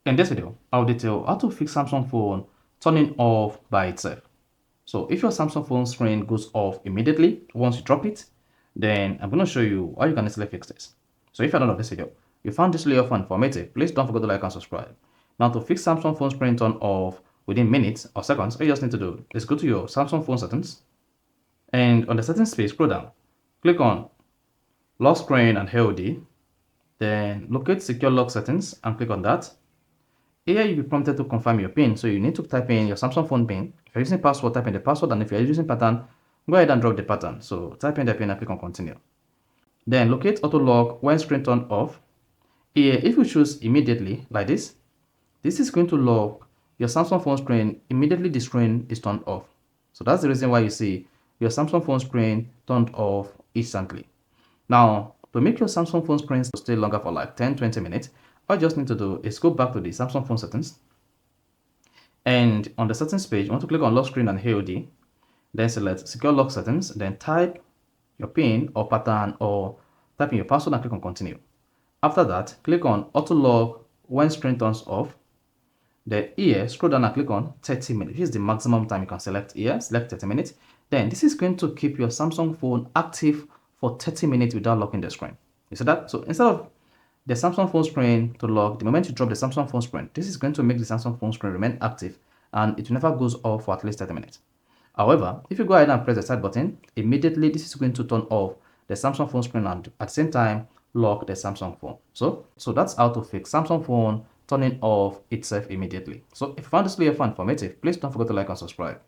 In this video, I'll detail how to fix Samsung phone turning off by itself. So if your Samsung phone screen goes off immediately once you drop it, then I'm going to show you how you can easily fix this. So if you're done with this video, you found this video and informative, please don't forget to like and subscribe. Now to fix Samsung phone screen turn off within minutes or seconds, all you just need to do is go to your Samsung phone settings, and on the settings page, scroll down, click on lock screen and HOD, then locate secure lock settings and click on that. Here you'll be prompted to confirm your PIN, so you need to type in your Samsung phone PIN. If you're using password, type in the password, and if you're using pattern, go ahead and drop the pattern. So type in the PIN and click on continue. Then locate auto lock when screen turned off. Here, if you choose immediately like this is going to lock your Samsung phone screen immediately the screen is turned off. So that's the reason why you see your Samsung phone screen turned off instantly. Now, to make your Samsung phone screen stay longer for like 10-20 minutes, all you just need to do is go back to the Samsung phone settings, and on the settings page, you want to click on lock screen and HOD, then select secure lock settings, then type your PIN or pattern or type in your password and click on continue. After that, click on auto lock when screen turns off. Then here, scroll down and click on 30 minutes. This is the maximum time you can select here. Select 30 minutes. Then this is going to keep your Samsung phone active for 30 minutes without locking the screen. You see that? So instead of the Samsung phone screen to lock, the moment you drop the Samsung phone screen, this is going to make the Samsung phone screen remain active and it never goes off for at least 30 minutes. However, if you go ahead and press the start button, immediately this is going to turn off the Samsung phone screen and at the same time lock the Samsung phone. So that's how to fix Samsung phone turning off itself immediately. So if you found this video informative, please don't forget to like and subscribe.